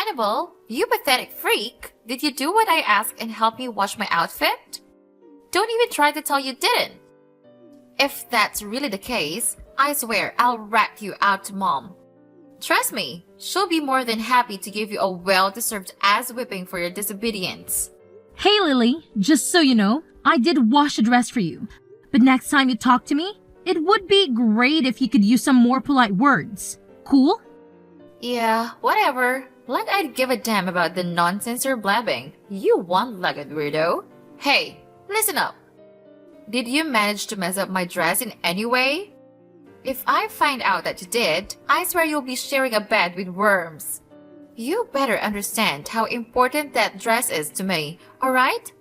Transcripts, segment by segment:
Annabelle, you pathetic freak! Did you do what I asked and help me wash my outfit? Don't even try to tell you didn't. If that's really the case, I swear I'll rat you out to Mom. Trust me, she'll be more than happy to give you a well-deserved ass whipping for your disobedience. Hey Lily, just so you know, I did wash a dress for you. But next time you talk to me, it would be great if you could use some more polite words. Cool? Yeah, whatever. Like I'd give a damn about the nonsense you're blabbing. You one-legged weirdo. Hey, listen up. Did you manage to mess up my dress in any way? If I find out that you did, I swear you'll be sharing a bed with worms. You better understand how important that dress is to me, alright?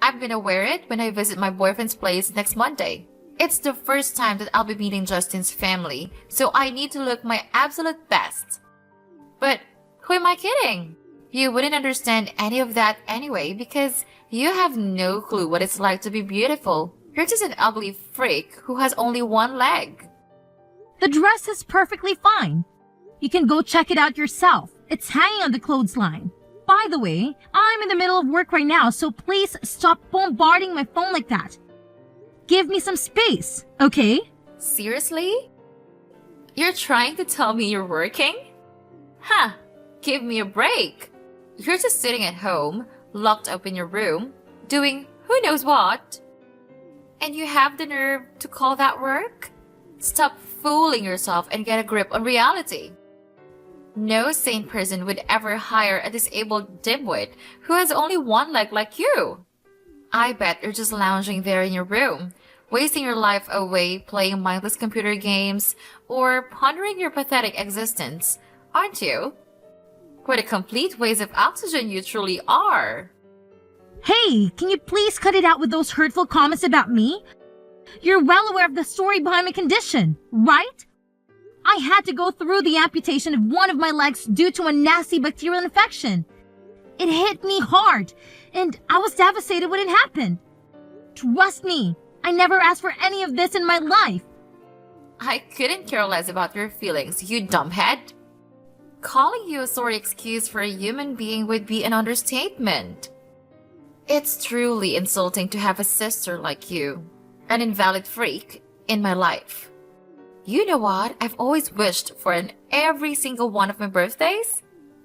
I'm gonna wear it when I visit my boyfriend's place next Monday. It's the first time that I'll be meeting Justin's family, so I need to look my absolute best. But who am I kidding? You wouldn't understand any of that anyway because you have no clue what it's like to be beautiful. You're just an ugly freak who has only one leg. The dress is perfectly fine. You can go check it out yourself. It's hanging on the clothesline. By the way, I'm in the middle of work right now, so please stop bombarding my phone like that. Give me some space, okay? Seriously? You're trying to tell me you're working? Huh, give me a break. You're just sitting at home, locked up in your room, doing who knows what. And you have the nerve to call that work? Stop fooling yourself and get a grip on reality. No sane person would ever hire a disabled dimwit who has only one leg like you. I bet you're just lounging there in your room, wasting your life away playing mindless computer games or pondering your pathetic existence, aren't you? What a complete waste of oxygen you truly are. Hey, can you please cut it out with those hurtful comments about me? You're well aware of the story behind my condition, right? I had to go through the amputation of one of my legs due to a nasty bacterial infection. It hit me hard, and I was devastated when it happened. Trust me, I never asked for any of this in my life. I couldn't care less about your feelings, you dumbhead. Calling you a sorry excuse for a human being would be an understatement. It's truly insulting to have a sister like you, an invalid freak, in my life. You know what I've always wished for on every single one of my birthdays?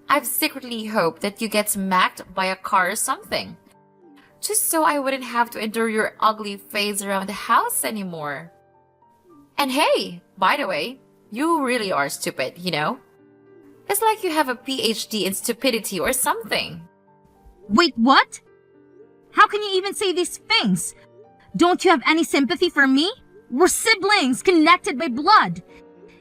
I've secretly hoped that you get smacked by a car or something. Just so I wouldn't have to endure your ugly face around the house anymore. And hey, by the way, you really are stupid, you know? It's like you have a PhD in stupidity or something. Wait, what? How can you even say these things? Don't you have any sympathy for me? We're siblings, connected by blood.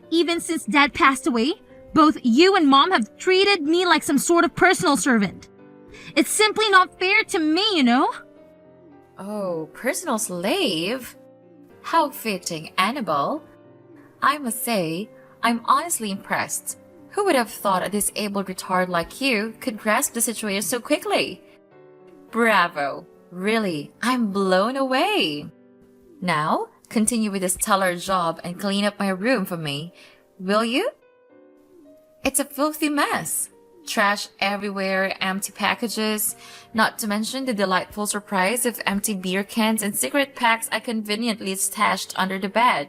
Even since Dad passed away, both you and Mom have treated me like some sort of personal servant. It's simply not fair to me, you know? Oh, personal slave? How fitting, Annabelle. I must say, I'm honestly impressed. Who would have thought a disabled retard like you could grasp the situation so quickly? Bravo. Really, I'm blown away. Now, continue with this stellar job and clean up my room for me, will you? It's a filthy mess. Trash everywhere, empty packages, not to mention the delightful surprise of empty beer cans and cigarette packs I conveniently stashed under the bed.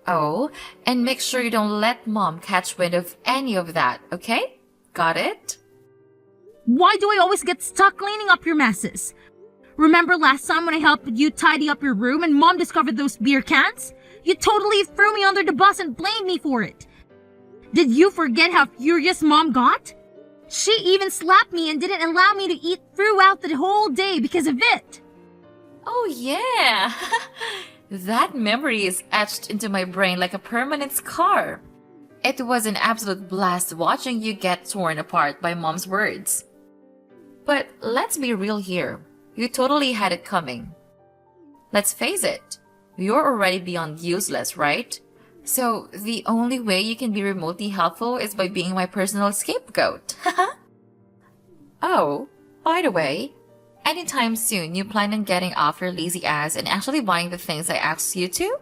Oh, and make sure you don't let Mom catch wind of any of that, okay? Got it? Why do I always get stuck cleaning up your messes? Remember last time when I helped you tidy up your room and Mom discovered those beer cans? You totally threw me under the bus and blamed me for it. Did you forget how furious Mom got? She even slapped me and didn't allow me to eat throughout the whole day because of it. Oh yeah! That memory is etched into my brain like a permanent scar. It was an absolute blast watching you get torn apart by Mom's words. But let's be real here. You totally had it coming. Let's face it, you're already beyond useless, right? So the only way you can be remotely helpful is by being my personal scapegoat. Oh, by the way, anytime soon you plan on getting off your lazy ass and actually buying the things I asked you to?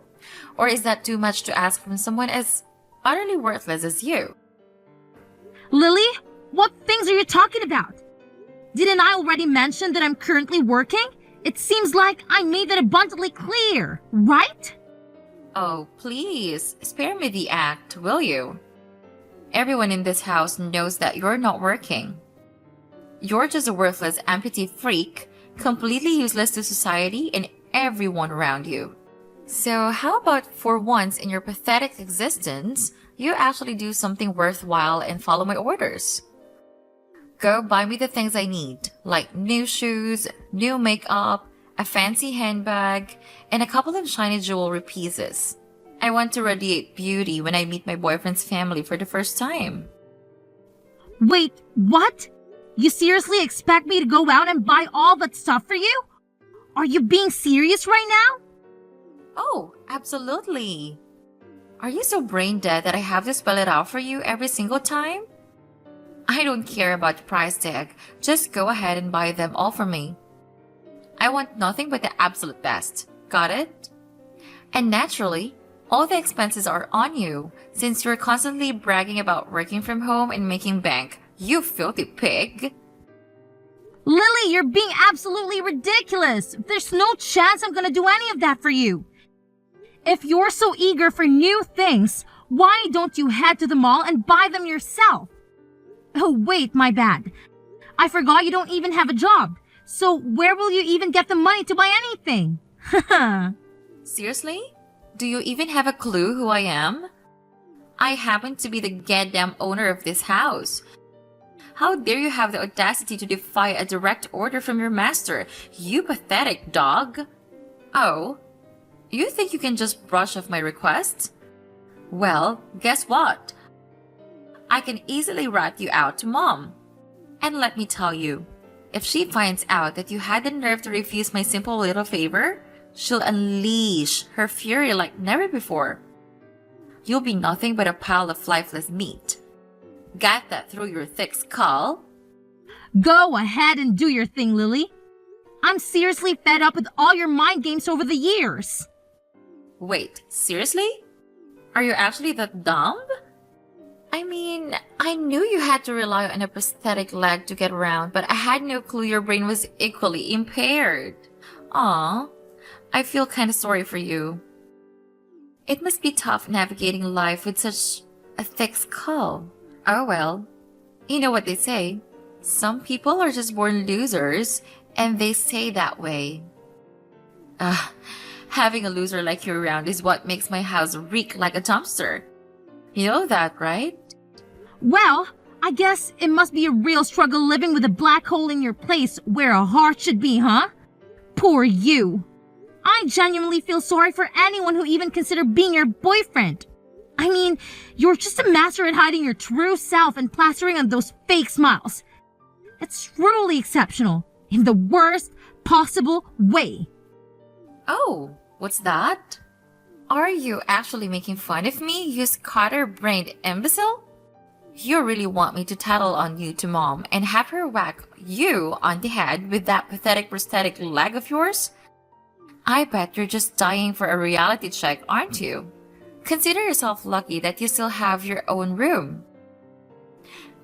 Or is that too much to ask from someone as utterly worthless as you? Lily, What things are you talking about? Didn't I already mention that I'm currently working? It seems like I made that abundantly clear, right? Oh, please, spare me the act, will you? Everyone in this house knows that you're not working. You're just a worthless amputee freak, completely useless to society and everyone around you. So how about for once in your pathetic existence, you actually do something worthwhile and follow my orders? Go buy me the things I need, like new shoes, new makeup, a fancy handbag, and a couple of shiny jewelry pieces. I want to radiate beauty when I meet my boyfriend's family for the first time. Wait, what? You seriously expect me to go out and buy all that stuff for you? Are you being serious right now? Oh, absolutely. Are you so brain dead that I have to spell it out for you every single time? I don't care about the price tag. Just go ahead and buy them all for me. I want nothing but the absolute best. Got it? And naturally, all the expenses are on you since you're constantly bragging about working from home and making bank. You filthy pig. Lily, you're being absolutely ridiculous. There's no chance I'm gonna do any of that for you. If you're so eager for new things, why don't you head to the mall and buy them yourself? Oh, wait, my bad. I forgot you don't even have a job. So where will you even get the money to buy anything? Haha. Seriously? Do you even have a clue who I am? I happen to be the goddamn owner of this house. How dare you have the audacity to defy a direct order from your master, you pathetic dog? Oh, you think you can just brush off my requests? Well, guess what? I can easily rat you out to Mom. And let me tell you, if she finds out that you had the nerve to refuse my simple little favor, she'll unleash her fury like never before. You'll be nothing but a pile of lifeless meat. Got that through your thick skull? Go ahead and do your thing, Lily. I'm seriously fed up with all your mind games over the years. Wait, seriously? Are you actually that dumb? I mean, I knew you had to rely on a prosthetic leg to get around, but I had no clue your brain was equally impaired. Aw, I feel kinda sorry for you. It must be tough navigating life with such a thick skull. Oh well, you know what they say. Some people are just born losers, and they stay that way. Having a loser like you around is what makes my house reek like a dumpster. You know that, right? Well, I guess it must be a real struggle living with a black hole in your place where a heart should be, huh? Poor you. I genuinely feel sorry for anyone who even considered being your boyfriend. I mean, you're just a master at hiding your true self and plastering on those fake smiles. It's truly exceptional, in the worst possible way. Oh, what's that? Are you actually making fun of me, you scatter-brained imbecile? You really want me to tattle on you to Mom and have her whack you on the head with that pathetic prosthetic leg of yours? I bet you're just dying for a reality check, aren't you? Consider yourself lucky that you still have your own room.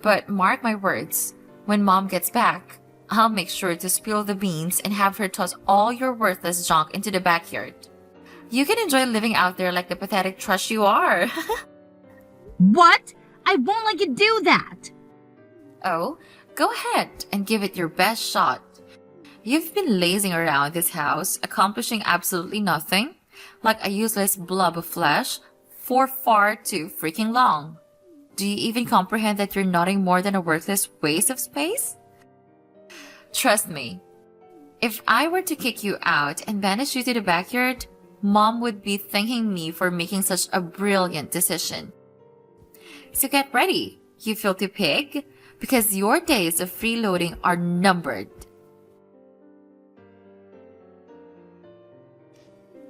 But mark my words, when Mom gets back, I'll make sure to spill the beans and have her toss all your worthless junk into the backyard. You can enjoy living out there like the pathetic trash you are. What? I won't let you do that. Oh, go ahead and give it your best shot. You've been lazing around this house, accomplishing absolutely nothing, like a useless blob of flesh, for far too freaking long. Do you even comprehend that you're nothing more than a worthless waste of space? Trust me, if I were to kick you out and banish you to the backyard, Mom would be thanking me for making such a brilliant decision. So get ready, you filthy pig, because your days of freeloading are numbered.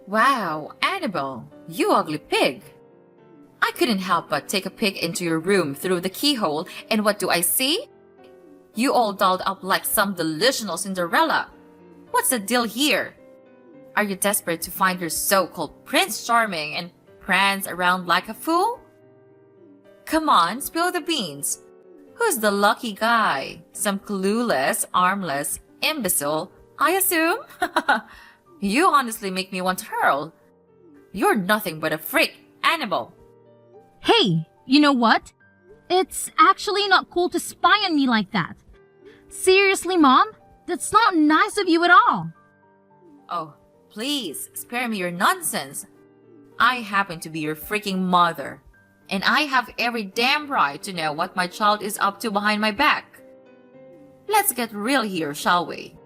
Wow, Annabelle, you ugly pig. I couldn't help but take a peek into your room through the keyhole, and what do I see? You all dolled up like some delusional Cinderella. What's the deal here? Are you desperate to find your so-called Prince Charming and prance around like a fool? Come on, spill the beans. Who's the lucky guy? Some clueless, armless imbecile, I assume? You honestly make me want to hurl. You're nothing but a freak animal. Hey, you know what? It's actually not cool to spy on me like that. Seriously, Mom? That's not nice of you at all. Oh, please, spare me your nonsense. I happen to be your freaking mother, and I have every damn right to know what my child is up to behind my back. Let's get real here, shall we?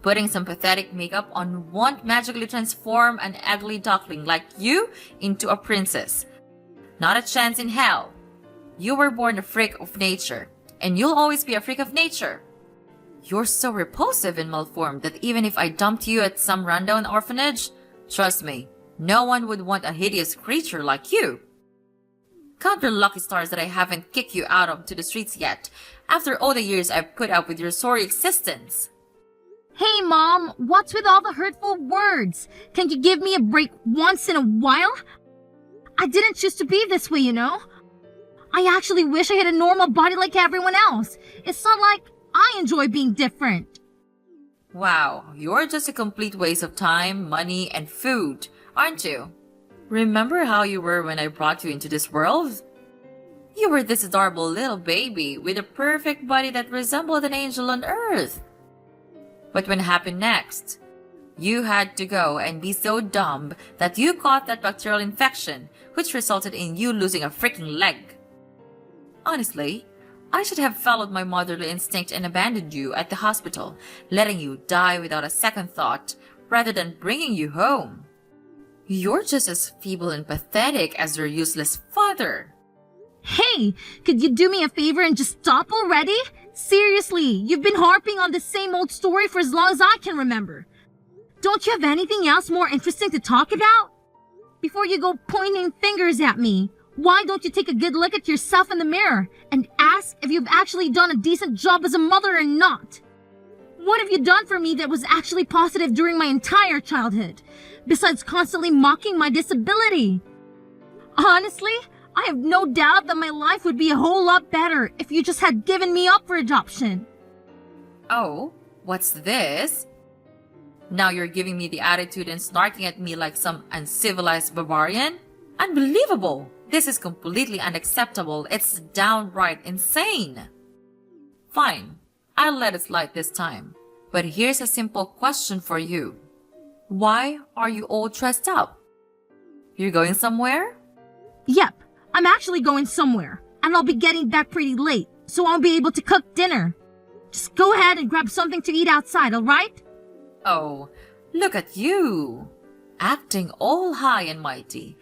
Putting some pathetic makeup on won't magically transform an ugly duckling like you into a princess. Not a chance in hell. You were born a freak of nature, and you'll always be a freak of nature. You're so repulsive and malformed that even if I dumped you at some rundown orphanage, trust me, no one would want a hideous creature like you. Count your lucky stars that I haven't kicked you out onto the streets yet, after all the years I've put up with your sorry existence. Hey, Mom, what's with all the hurtful words? Can't you give me a break once in a while? I didn't choose to be this way, you know? I actually wish I had a normal body like everyone else. It's not like I enjoy being different. Wow, you're just a complete waste of time, money, and food, aren't you? Remember how you were when I brought you into this world? You were this adorable little baby with a perfect body that resembled an angel on earth. But what happened next? You had to go and be so dumb that you caught that bacterial infection, which resulted in you losing a freaking leg. Honestly, I should have followed my motherly instinct and abandoned you at the hospital, letting you die without a second thought, rather than bringing you home. You're just as feeble and pathetic as your useless father. Hey, could you do me a favor and just stop already? Seriously, you've been harping on the same old story for as long as I can remember. Don't you have anything else more interesting to talk about? Before you go pointing fingers at me, why don't you take a good look at yourself in the mirror and ask if you've actually done a decent job as a mother or not? What have you done for me that was actually positive during my entire childhood, besides constantly mocking my disability? Honestly, I have no doubt that my life would be a whole lot better if you just had given me up for adoption. Oh, what's this? Now you're giving me the attitude and snarking at me like some uncivilized barbarian? Unbelievable! This is completely unacceptable. It's downright insane. Fine, I'll let it slide this time. But here's a simple question for you. Why are you all dressed up? You're going somewhere? Yep, I'm actually going somewhere, and I'll be getting back pretty late, so I'll be able to cook dinner. Just go ahead and grab something to eat outside, alright? Oh, look at you! Acting all high and mighty.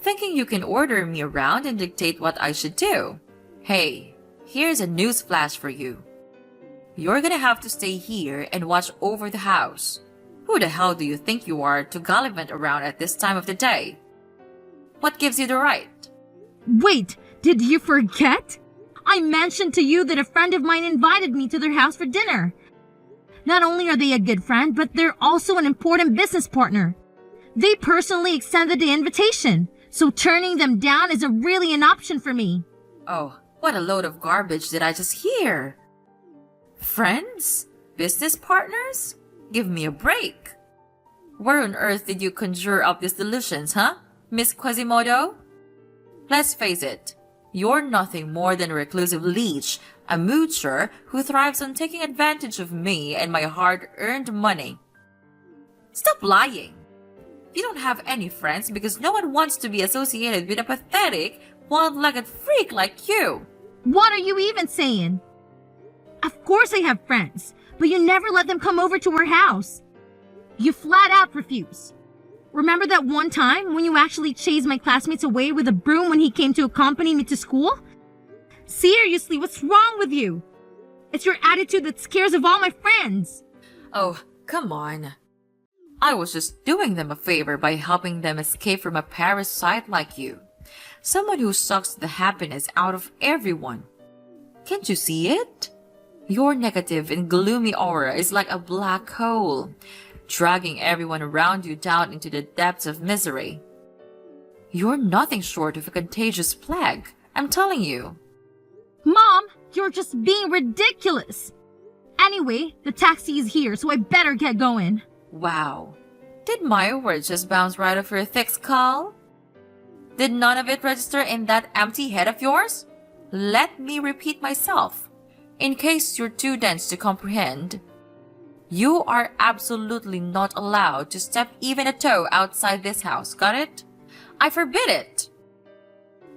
Thinking you can order me around and dictate what I should do. Hey, here's a news flash for you. You're gonna have to stay here and watch over the house. Who the hell do you think you are to gallivant around at this time of the day? What gives you the right? Wait, did you forget? I mentioned to you that a friend of mine invited me to their house for dinner. Not only are they a good friend, but they're also an important business partner. They personally extended the invitation, so turning them down isn't really an option for me. Oh, what a load of garbage did I just hear? Friends? Business partners? Give me a break. Where on earth did you conjure up these delusions, huh, Miss Quasimodo? Let's face it, you're nothing more than a reclusive leech, a moocher who thrives on taking advantage of me and my hard-earned money. Stop lying. You don't have any friends because no one wants to be associated with a pathetic, one-legged freak like you. What are you even saying? Of course I have friends, but you never let them come over to our house. You flat out refuse. Remember that one time when you actually chased my classmates away with a broom when he came to accompany me to school? Seriously, what's wrong with you? It's your attitude that scares of all my friends. Oh, come on. I was just doing them a favor by helping them escape from a parasite like you. Someone who sucks the happiness out of everyone. Can't you see it? Your negative and gloomy aura is like a black hole, dragging everyone around you down into the depths of misery. You're nothing short of a contagious plague, I'm telling you. Mom, You're just being ridiculous. Anyway, the taxi is here, so I better get going. Wow. Did my words just bounce right off your thick skull? Did none of it register in that empty head of yours? Let me repeat myself, in case you're too dense to comprehend. You are absolutely not allowed to step even a toe outside this house, got it? I forbid it.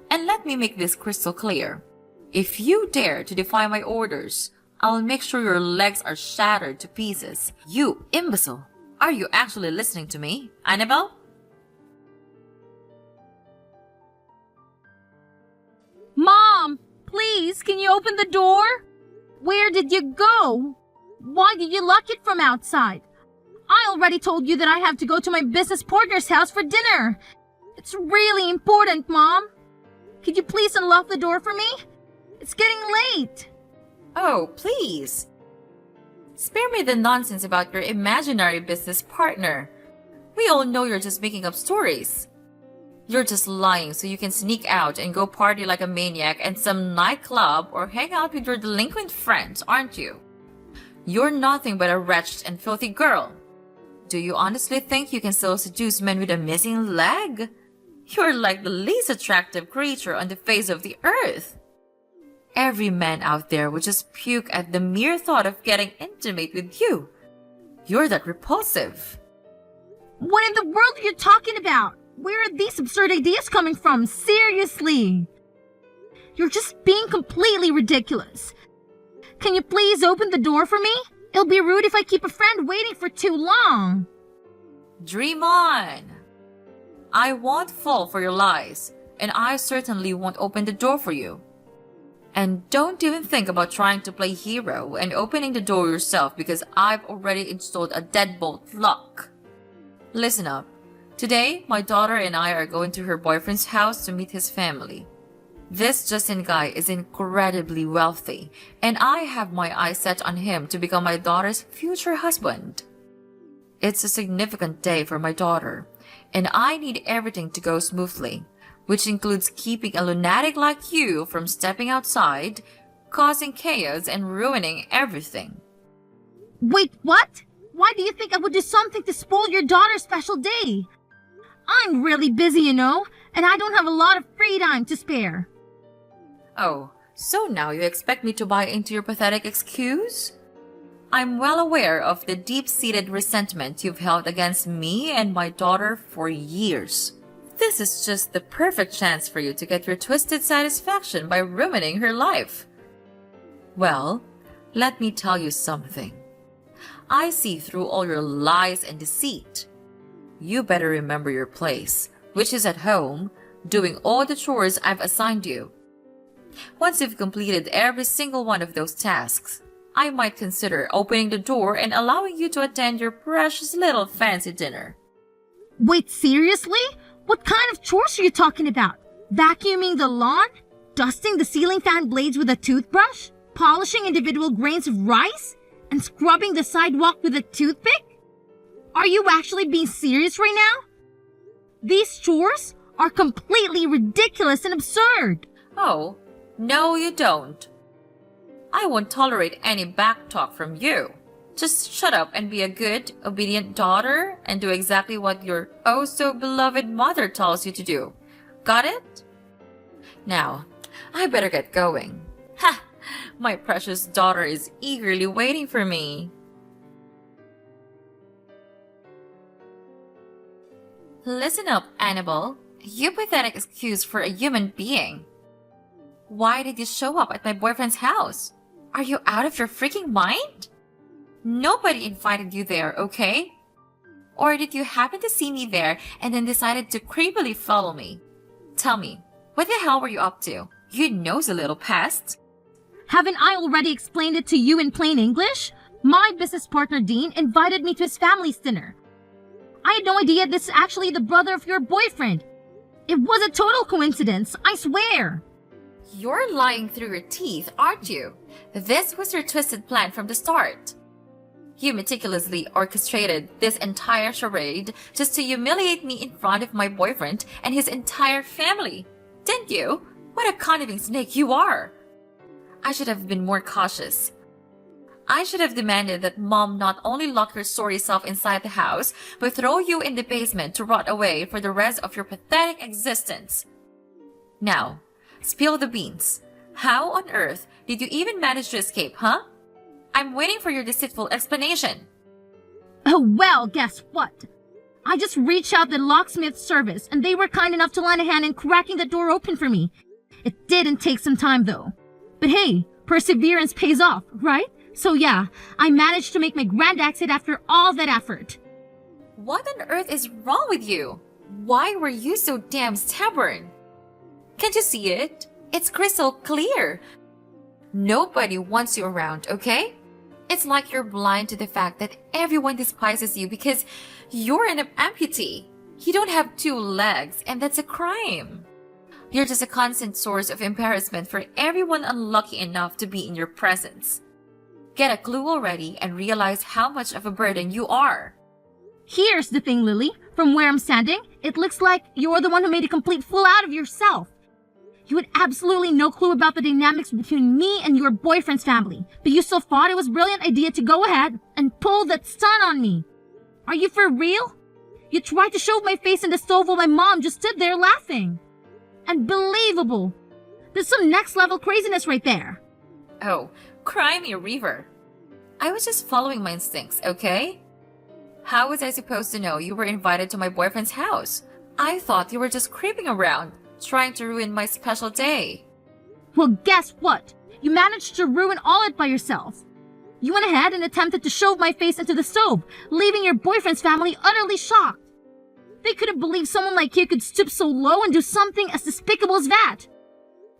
And let me make this crystal clear. If you dare to defy my orders, I'll make sure your legs are shattered to pieces. You imbecile! Are you actually listening to me, Annabelle? Mom, please, can you open the door? Where did you go? Why did you lock it from outside? I already told you that I have to go to my business partner's house for dinner. It's really important, Mom. Could you please unlock the door for me? It's getting late. Oh, please. Spare me the nonsense about your imaginary business partner. We all know you're just making up stories. You're just lying so you can sneak out and go party like a maniac in some nightclub or hang out with your delinquent friends, aren't you? You're nothing but a wretched and filthy girl. Do you honestly think you can still seduce men with a missing leg? You're like the least attractive creature on the face of the earth. Every man out there would just puke at the mere thought of getting intimate with you. You're that repulsive. What in the world are you talking about? Where are these absurd ideas coming from? Seriously. You're just being completely ridiculous. Can you please open the door for me? It'll be rude if I keep a friend waiting for too long. Dream on. I won't fall for your lies, and I certainly won't open the door for you. And don't even think about trying to play hero and opening the door yourself because I've already installed a deadbolt lock. Listen up. Today, my daughter and I are going to her boyfriend's house to meet his family. This Justin guy is incredibly wealthy, and I have my eyes set on him to become my daughter's future husband. It's a significant day for my daughter, and I need everything to go smoothly, which includes keeping a lunatic like you from stepping outside, causing chaos, and ruining everything. Wait, what? Why do you think I would do something to spoil your daughter's special day? I'm really busy, you know, and I don't have a lot of free time to spare. Oh, so now you expect me to buy into your pathetic excuse? I'm well aware of the deep-seated resentment you've held against me and my daughter for years. This is just the perfect chance for you to get your twisted satisfaction by ruining her life. Well, let me tell you something. I see through all your lies and deceit. You better remember your place, which is at home, doing all the chores I've assigned you. Once you've completed every single one of those tasks, I might consider opening the door and allowing you to attend your precious little fancy dinner. Wait, seriously? What kind of chores are you talking about? Vacuuming the lawn? Dusting the ceiling fan blades with a toothbrush? Polishing individual grains of rice? And scrubbing the sidewalk with a toothpick? Are you actually being serious right now? These chores are completely ridiculous and absurd. Oh, no you don't. I won't tolerate any backtalk from you. Just shut up and be a good, obedient daughter and do exactly what your oh-so-beloved mother tells you to do. Got it? Now, I better get going. Ha! My precious daughter is eagerly waiting for me. Listen up, Annabelle. You pathetic excuse for a human being. Why did you show up at my boyfriend's house? Are you out of your freaking mind? Nobody invited you there, okay? Or did you happen to see me there and then decided to creepily follow me? Tell me, what the hell were you up to? You nosy little pest. Haven't I already explained it to you in plain English? My business partner Dean invited me to his family's dinner. I had no idea this is actually the brother of your boyfriend. It was a total coincidence, I swear. You're lying through your teeth, aren't you? This was your twisted plan from the start. You meticulously orchestrated this entire charade just to humiliate me in front of my boyfriend and his entire family. Didn't you? What a conniving snake you are. I should have been more cautious. I should have demanded that Mom not only lock your sorry self inside the house, but throw you in the basement to rot away for the rest of your pathetic existence. Now, spill the beans. How on earth did you even manage to escape, huh? I'm waiting for your deceitful explanation. Oh, well, guess what? I just reached out to the locksmith service, and they were kind enough to lend a hand in cracking the door open for me. It didn't take some time, though. But hey, perseverance pays off, right? So yeah, I managed to make my grand exit after all that effort. What on earth is wrong with you? Why were you so damn stubborn? Can't you see it? It's crystal clear. Nobody wants you around, okay? It's like you're blind to the fact that everyone despises you because you're an amputee. You don't have 2 legs, and that's a crime. You're just a constant source of embarrassment for everyone unlucky enough to be in your presence. Get a clue already and realize how much of a burden you are. Here's the thing, Lily. From where I'm standing, it looks like you're the one who made a complete fool out of yourself. You had absolutely no clue about the dynamics between me and your boyfriend's family, but you still thought it was a brilliant idea to go ahead and pull that stunt on me. Are you for real? You tried to shove my face in the stove while my mom just stood there laughing. Unbelievable. There's some next level craziness right there. Oh, cry me a river. I was just following my instincts, okay? How was I supposed to know you were invited to my boyfriend's house? I thought you were just creeping around, trying to ruin my special day. Well, guess what? You managed to ruin all it by yourself. You went ahead and attempted to shove my face into the stove, leaving your boyfriend's family utterly shocked. They couldn't believe someone like you could stoop so low and do something as despicable as that.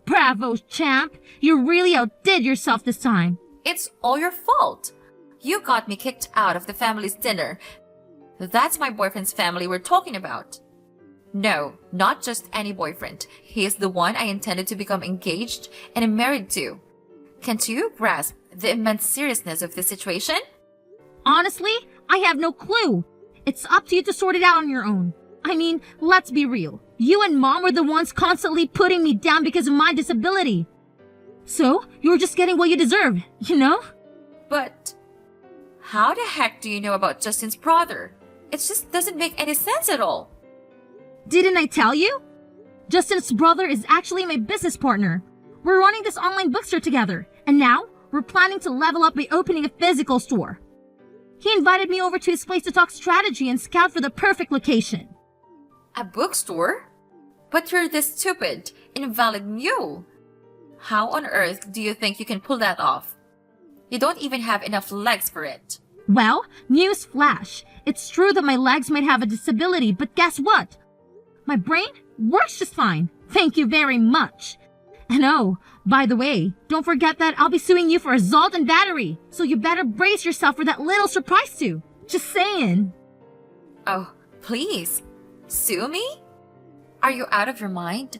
Bravo, champ. You really outdid yourself this time. It's all your fault. You got me kicked out of the family's dinner. That's my boyfriend's family we're talking about. No, not just any boyfriend. He is the one I intended to become engaged and married to. Can't you grasp the immense seriousness of the situation? Honestly, I have no clue. It's up to you to sort it out on your own. I mean, let's be real. You and Mom were the ones constantly putting me down because of my disability. So, you're just getting what you deserve, you know? But how the heck do you know about Justin's brother? It just doesn't make any sense at all. Didn't I tell you? Justin's brother is actually my business partner. We're running this online bookstore together, and now we're planning to level up by opening a physical store. He invited me over to his place to talk strategy and scout for the perfect location. A bookstore? But you're this stupid, invalid mule. How on earth do you think you can pull that off? You don't even have enough legs for it. Well, news flash. It's true that my legs might have a disability, but guess what? My brain works just fine. Thank you very much. And oh, by the way, don't forget that I'll be suing you for assault and battery, so you better brace yourself for that little surprise too. Just saying. Oh, please. Sue me? Are you out of your mind?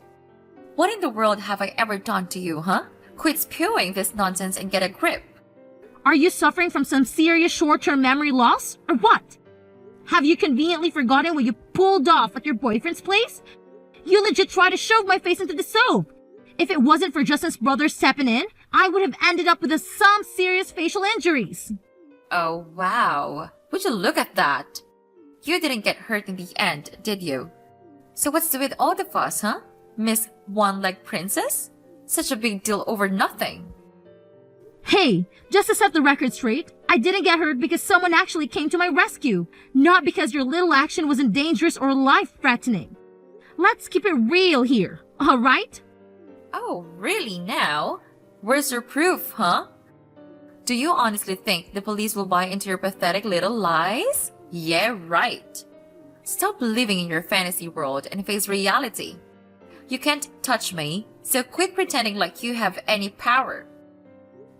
What in the world have I ever done to you, huh? Quit spewing this nonsense and get a grip. Are you suffering from some serious short-term memory loss, or what? Have you conveniently forgotten what you pulled off at your boyfriend's place? You legit tried to shove my face into the stove. If it wasn't for Justin's brother stepping in, I would have ended up with some serious facial injuries. Oh, wow. Would you look at that? You didn't get hurt in the end, did you? So what's with all the fuss, huh? Miss One-Leg Princess? Such a big deal over nothing. Hey, just to set the record straight, I didn't get hurt because someone actually came to my rescue, not because your little action wasn't dangerous or life-threatening. Let's keep it real here, alright? Oh, really now? Where's your proof, huh? Do you honestly think the police will buy into your pathetic little lies? Yeah, right. Stop living in your fantasy world and face reality. You can't touch me, so quit pretending like you have any power.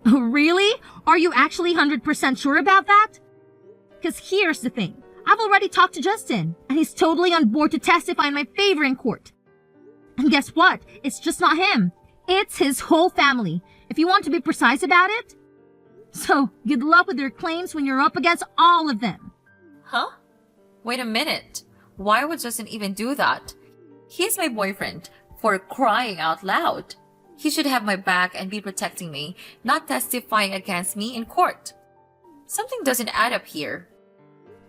Really? Are you actually 100% sure about that? Because here's the thing. I've already talked to Justin, and he's totally on board to testify in my favor in court. And guess what? It's just not him. It's his whole family, if you want to be precise about it. So, good luck with your claims when you're up against all of them. Huh? Wait a minute. Why would Justin even do that? He's my boyfriend, for crying out loud. He should have my back and be protecting me, not testifying against me in court. Something doesn't add up here.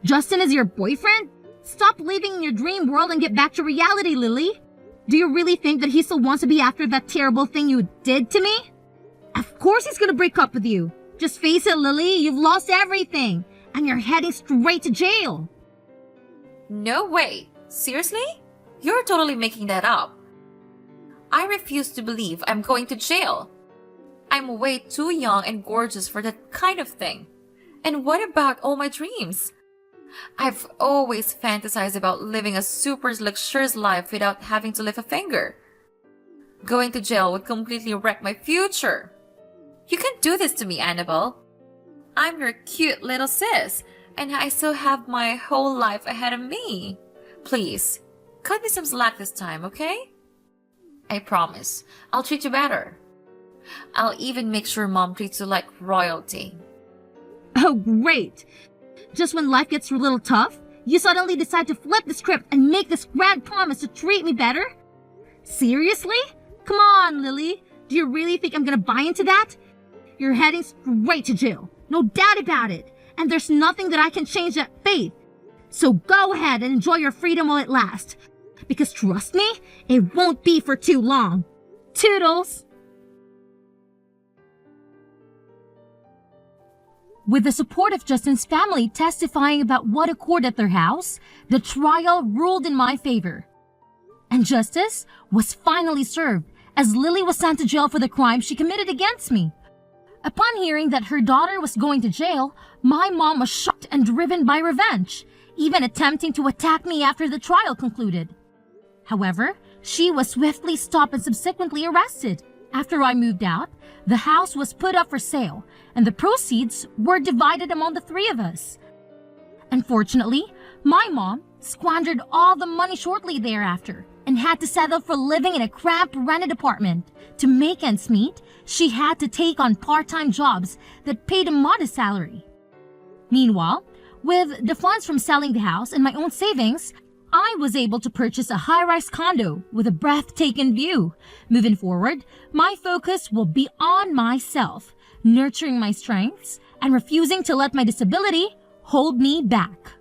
Justin is your boyfriend? Stop living in your dream world and get back to reality, Lily. Do you really think that he still wants to be after that terrible thing you did to me? Of course he's gonna break up with you. Just face it, Lily, you've lost everything, and you're heading straight to jail. No way. Seriously? You're totally making that up. I refuse to believe I'm going to jail. I'm way too young and gorgeous for that kind of thing. And what about all my dreams? I've always fantasized about living a super luxurious life without having to lift a finger. Going to jail would completely wreck my future. You can't do this to me, Annabelle. I'm your cute little sis, and I still have my whole life ahead of me. Please, cut me some slack this time, okay? I promise. I'll treat you better. I'll even make sure Mom treats you like royalty. Oh, great. Just when life gets a little tough, you suddenly decide to flip the script and make this grand promise to treat me better? Seriously? Come on, Lily. Do you really think I'm gonna buy into that? You're heading straight to jail. No doubt about it. And there's nothing that I can change that fate. So go ahead and enjoy your freedom while it lasts. Because trust me, it won't be for too long. Toodles! With the support of Justin's family testifying about what occurred at their house, the trial ruled in my favor. And justice was finally served as Lily was sent to jail for the crime she committed against me. Upon hearing that her daughter was going to jail, my mom was shocked and driven by revenge, even attempting to attack me after the trial concluded. However, she was swiftly stopped and subsequently arrested. After I moved out, the house was put up for sale, and the proceeds were divided among the three of us. Unfortunately, my mom squandered all the money shortly thereafter and had to settle for living in a cramped rented apartment. To make ends meet, she had to take on part-time jobs that paid a modest salary. Meanwhile, with the funds from selling the house and my own savings, I was able to purchase a high-rise condo with a breathtaking view. Moving forward, my focus will be on myself, nurturing my strengths and refusing to let my disability hold me back.